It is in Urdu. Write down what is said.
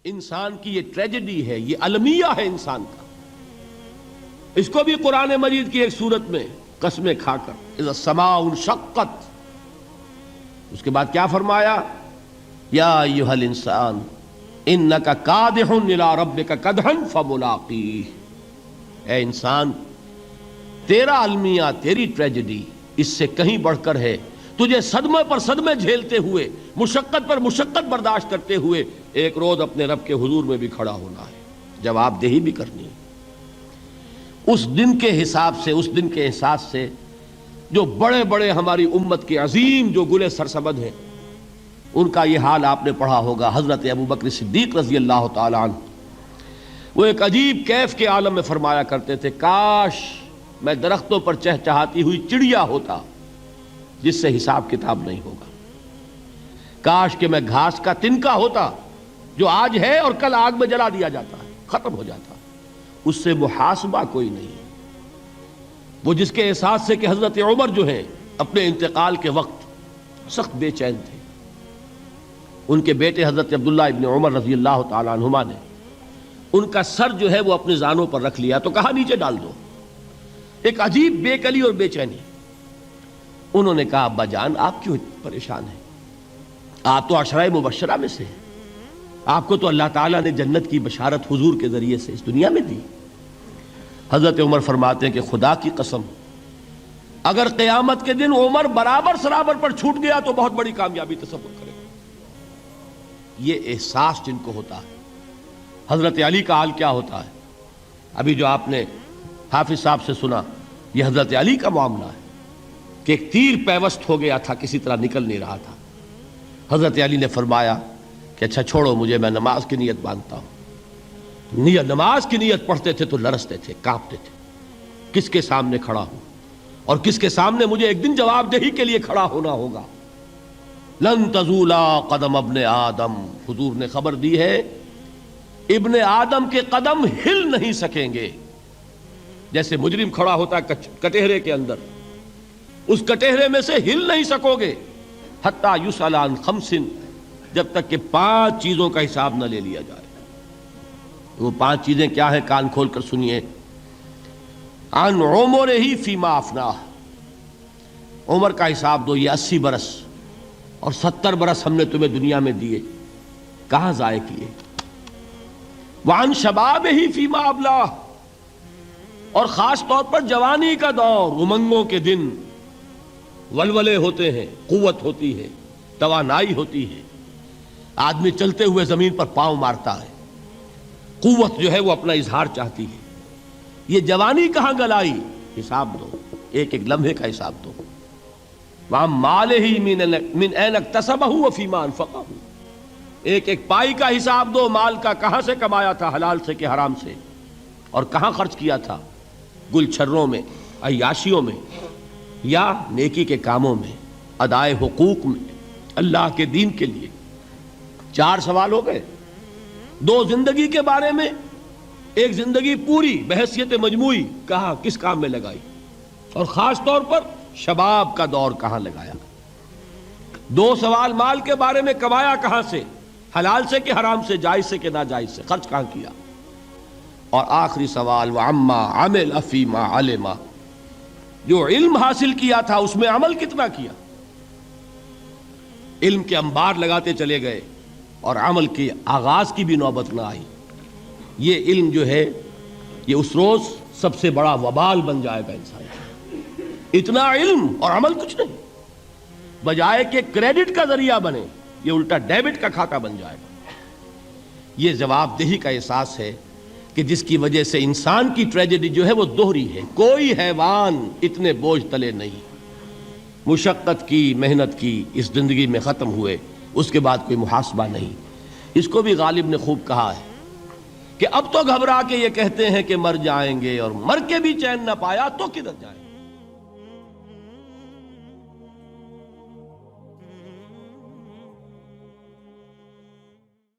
انسان کی یہ ٹریجڈی ہے، یہ المیہ ہے انسان کا. اس کو بھی قرآن مجید کی ایک سورت میں قسمیں کھا کر اذا السماء انشقت، اس کے بعد کیا فرمایا؟ یا ایھا الانسان انک کادح الی ربک کدحا فملاقیہ. اے انسان، تیرا المیہ، تیری ٹریجڈی اس سے کہیں بڑھ کر ہے. تجھے صدمے پر صدمے جھیلتے ہوئے، مشقت پر مشقت برداشت کرتے ہوئے ایک روز اپنے رب کے حضور میں بھی کھڑا ہونا ہے، جواب دہی بھی کرنی ہے. اس دن کے حساب سے، اس دن کے احساس سے جو بڑے بڑے ہماری امت کے عظیم جو گلے سرسبد ہیں، ان کا یہ حال آپ نے پڑھا ہوگا. حضرت ابوبکر صدیق رضی اللہ تعالی عنہ وہ ایک عجیب کیف کے عالم میں فرمایا کرتے تھے، کاش میں درختوں پر چہچہاتی ہوئی چڑیا ہوتا جس سے حساب کتاب نہیں ہوگا. کاش کہ میں گھاس کا تنکا ہوتا جو آج ہے اور کل آگ میں جلا دیا جاتا ہے، ختم ہو جاتا، اس سے محاسبہ کوئی نہیں. وہ جس کے احساس سے کہ حضرت عمر جو ہیں اپنے انتقال کے وقت سخت بے چین تھے. ان کے بیٹے حضرت عبداللہ ابن عمر رضی اللہ تعالی عنہما نے ان کا سر جو ہے وہ اپنے زانوں پر رکھ لیا تو کہا نیچے ڈال دو. ایک عجیب بے کلی اور بے چینی. انہوں نے کہا ابا جان آپ کیوں پریشان ہیں؟ آپ تو عشرہ مبشرہ میں سے ہیں، آپ کو تو اللہ تعالیٰ نے جنت کی بشارت حضور کے ذریعے سے اس دنیا میں دی. حضرت عمر فرماتے ہیں کہ خدا کی قسم اگر قیامت کے دن عمر برابر سرابر پر چھوٹ گیا تو بہت بڑی کامیابی تصور کرے. یہ احساس جن کو ہوتا ہے. حضرت علی کا حال کیا ہوتا ہے؟ ابھی جو آپ نے حافظ صاحب سے سنا، یہ حضرت علی کا معاملہ ہے کہ ایک تیر پیوست ہو گیا تھا، کسی طرح نکل نہیں رہا تھا. حضرت علی نے فرمایا کہ اچھا چھوڑو مجھے، میں نماز کی نیت باندھتا ہوں. نماز کی نیت پڑھتے تھے تو لرزتے تھے، کانپتے تھے. کس کے سامنے کھڑا ہوں اور کس کے سامنے مجھے ایک دن جواب دہی کے لیے کھڑا ہونا ہوگا. لن تزولا قدم ابن آدم، حضور نے خبر دی ہے ابن آدم کے قدم ہل نہیں سکیں گے. جیسے مجرم کھڑا ہوتا ہے کٹہرے کے اندر، اس کٹہرے میں سے ہل نہیں سکو گے حتی یسأل عن خمس، جب تک کہ 5 چیزوں کا حساب نہ لے لیا جائے. وہ 5 چیزیں کیا ہیں؟ کان کھول کر سنیے. عن عمرہ فیما افناہ، عمر کا حساب دو. یہ 80 برس اور 70 برس ہم نے تمہیں دنیا میں دیے، کہاں ضائع کیے. وعن شبابہ فیما ابلاہ، اور خاص طور پر جوانی کا دور، امنگوں کے دن، ولولے ہوتے ہیں، قوت ہوتی ہے، توانائی ہوتی ہے، آدمی چلتے ہوئے زمین پر پاؤں مارتا ہے، قوت جو ہے وہ اپنا اظہار چاہتی ہے. یہ جوانی کہاں گلائی؟ حساب دو، ایک ایک لمحے کا حساب دو. وَعَن مَالِهِ مِنْ أَيْنَ اكْتَسَبَهُ وَفِيمَا أَنفَقَهُ، ایک ایک پائی کا حساب دو. مال کا کہاں سے کمایا تھا، حلال سے کہ حرام سے، اور کہاں خرچ کیا تھا، گل چھروں میں، عیاشیوں میں، یا نیکی کے کاموں میں، ادائے حقوق میں، اللہ کے دین کے لیے. 4 سوال ہو گئے. 2 زندگی کے بارے میں، ایک زندگی پوری بحیثیت مجموعی کہاں کس کام میں لگائی، اور خاص طور پر شباب کا دور کہاں لگایا. 2 سوال مال کے بارے میں، کمایا کہاں سے، حلال سے کہ حرام سے، جائز سے کہ ناجائز سے، خرچ کہاں کیا. اور آخری سوال وعما عمل فیما علم، جو علم حاصل کیا تھا اس میں عمل کتنا کیا. علم کے انبار لگاتے چلے گئے اور عمل کے آغاز کی بھی نوبت نہ آئی. یہ علم جو ہے یہ اس روز سب سے بڑا وبال بن جائے گا انسان. اتنا علم اور عمل کچھ نہیں، بجائے کہ کریڈٹ کا ذریعہ بنے یہ الٹا ڈیبٹ کا کھاتا بن جائے گا. یہ جواب دہی کا احساس ہے کہ جس کی وجہ سے انسان کی ٹریجڈی جو ہے وہ دوہری ہے. کوئی حیوان اتنے بوجھ تلے نہیں. مشقت کی، محنت کی، اس زندگی میں ختم ہوئے، اس کے بعد کوئی محاسبہ نہیں. اس کو بھی غالب نے خوب کہا ہے کہ اب تو گھبرا کے یہ کہتے ہیں کہ مر جائیں گے، اور مر کے بھی چین نہ پایا تو کدھر جائیں گے.